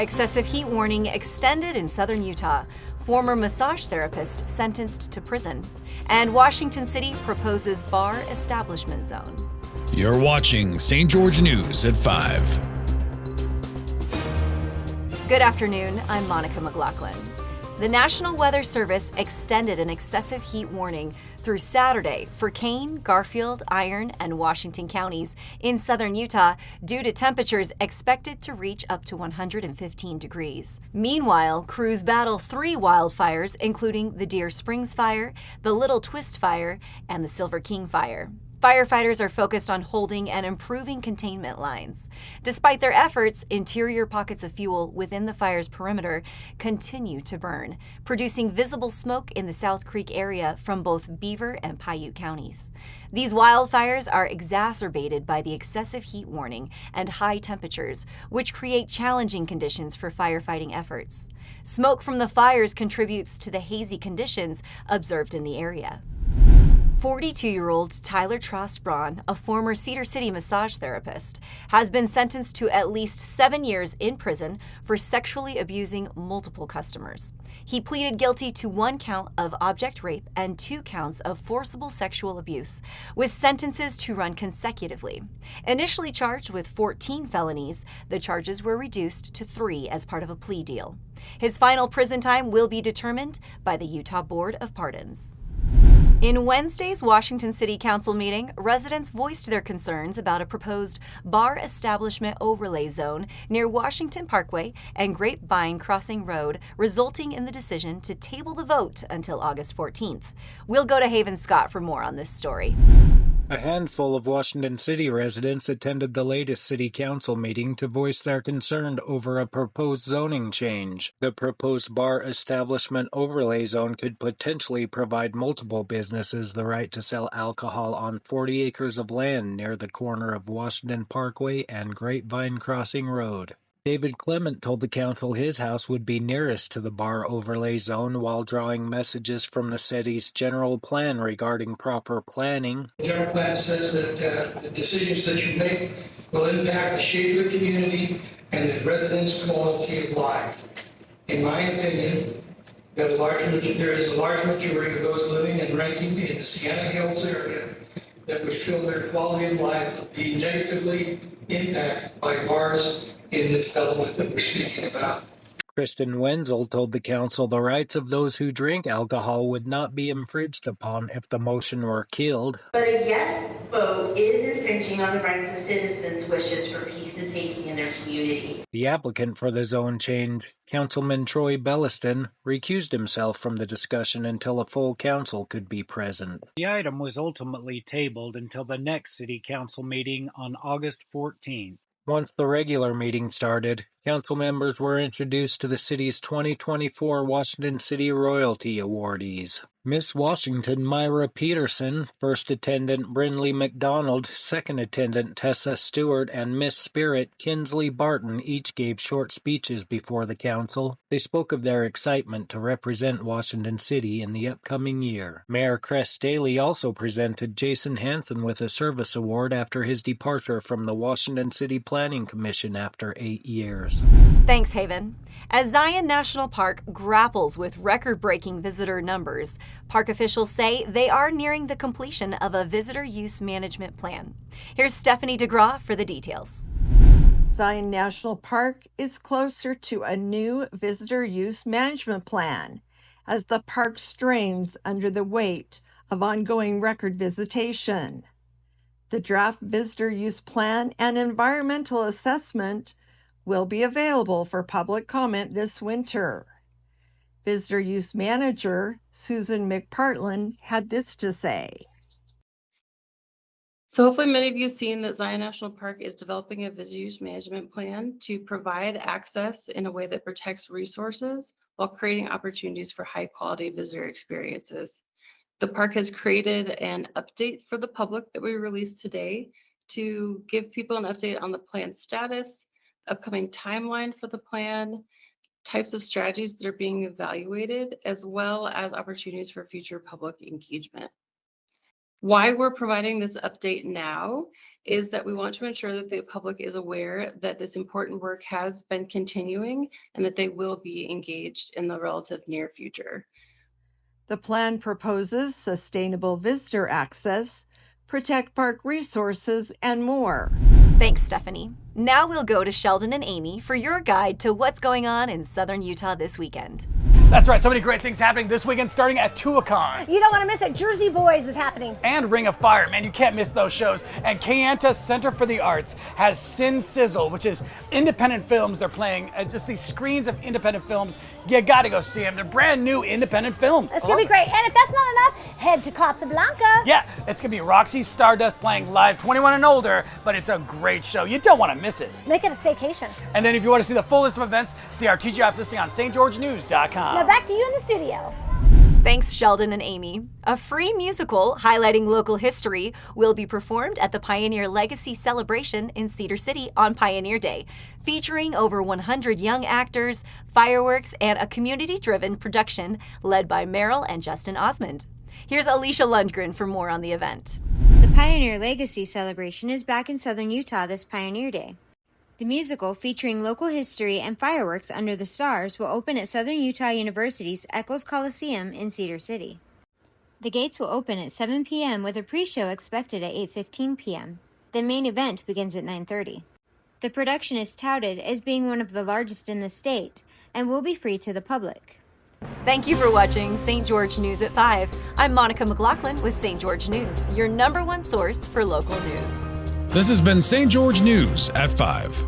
Excessive heat warning extended in southern Utah. Former massage therapist sentenced to prison. And Washington City proposes bar establishment zone. You're watching St. George News at 5. Good afternoon, I'm Monica McLaughlin. The National Weather Service extended an excessive heat warning through Saturday for Kane, Garfield, Iron, and Washington counties in southern Utah due to temperatures expected to reach up to 115 degrees. Meanwhile, crews battle 3 wildfires, including the Deer Springs Fire, the Little Twist Fire, and the Silver King Fire. Firefighters are focused on holding and improving containment lines. Despite their efforts, interior pockets of fuel within the fire's perimeter continue to burn, producing visible smoke in the South Creek area from both Beaver and Paiute counties. These wildfires are exacerbated by the excessive heat warning and high temperatures, which create challenging conditions for firefighting efforts. Smoke from the fires contributes to the hazy conditions observed in the area. 42-year-old Tyler Trost Braun, a former Cedar City massage therapist, has been sentenced to at least 7 years in prison for sexually abusing multiple customers. He pleaded guilty to 1 count of object rape and 2 counts of forcible sexual abuse, with sentences to run consecutively. Initially charged with 14 felonies, the charges were reduced to 3 as part of a plea deal. His final prison time will be determined by the Utah Board of Pardons. In Wednesday's Washington City Council meeting, residents voiced their concerns about a proposed bar establishment overlay zone near Washington Parkway and Grapevine Crossing Road, resulting in the decision to table the vote until August 14th. We'll go to Haven Scott for more on this story. A handful of Washington City residents attended the latest City Council meeting to voice their concern over a proposed zoning change. The proposed bar establishment overlay zone could potentially provide multiple businesses the right to sell alcohol on 40 acres of land near the corner of Washington Parkway and Grapevine Crossing Road. David Clement told the council his house would be nearest to the bar overlay zone while drawing messages from the city's general plan regarding proper planning. The general plan says that the decisions that you make will impact the shape of the community and the residents' quality of life. In my opinion, there is a large majority of those living and renting in the Sienna Hills area that would feel their quality of life be negatively impacted by bars in the development that we're speaking about. Kristen Wenzel told the council the rights of those who drink alcohol would not be infringed upon if the motion were killed. But a yes vote is infringing on the rights of citizens' wishes for peace and safety in their community. The applicant for the zone change, Councilman Troy Belliston, recused himself from the discussion until a full council could be present. The item was ultimately tabled until the next City Council meeting on August 14th. Once the regular meeting started, council members were introduced to the city's 2024 Washington City Royalty Awardees. Miss Washington Myra Peterson, First Attendant Brinley McDonald, Second Attendant Tessa Stewart, and Miss Spirit Kinsley Barton each gave short speeches before the council. They spoke of their excitement to represent Washington City in the upcoming year. Mayor Cress Daly also presented Jason Hansen with a service award after his departure from the Washington City Planning Commission after 8 years. Thanks, Haven. As Zion National Park grapples with record-breaking visitor numbers, park officials say they are nearing the completion of a visitor use management plan. Here's Stephanie DeGraw for the details. Zion National Park is closer to a new visitor use management plan as the park strains under the weight of ongoing record visitation. The draft visitor use plan and environmental assessment will be available for public comment this winter. Visitor Use Manager Susan McPartland had this to say. So hopefully many of you have seen that Zion National Park is developing a visitor use management plan to provide access in a way that protects resources while creating opportunities for high quality visitor experiences. The park has created an update for the public that we released today to give people an update on the plan status, upcoming timeline for the plan, types of strategies that are being evaluated, as well as opportunities for future public engagement. Why we're providing this update now is that we want to ensure that the public is aware that this important work has been continuing and that they will be engaged in the relative near future. The plan proposes sustainable visitor access, protect park resources, and more. Thanks, Stephanie. Now we'll go to Sheldon and Amy for your guide to what's going on in southern Utah this weekend. That's right, so many great things happening this weekend starting at Tuacahn. You don't want to miss it. Jersey Boys is happening. And Ring of Fire, man, you can't miss those shows. And Kayenta Center for the Arts has Sin Sizzle, which is independent films. They're playing just these screens of independent films. You gotta go see them. They're brand new independent films. It's gonna be great. And if that's not enough, head to Casablanca. Yeah, it's gonna be Roxy Stardust playing live 21 and older, but it's a great show. You don't want to miss it. Make it a staycation. And then if you want to see the full list of events, see our TGIF listing on stgeorgenews.com. Now back to you in the studio. Thanks, Sheldon and Amy. A free musical highlighting local history will be performed at the Pioneer Legacy Celebration in Cedar City on Pioneer Day, featuring over 100 young actors, fireworks, and a community-driven production led by Meryl and Justin Osmond. Here's Alicia Lundgren for more on the event. The Pioneer Legacy Celebration is back in southern Utah this Pioneer Day. The musical, featuring local history and fireworks under the stars, will open at Southern Utah University's Eccles Coliseum in Cedar City. The gates will open at 7 p.m. with a pre-show expected at 8:15 p.m. The main event begins at 9:30. The production is touted as being one of the largest in the state and will be free to the public. Thank you for watching St. George News at 5. I'm Monica McLaughlin with St. George News, your #1 source for local news. This has been St. George News at 5.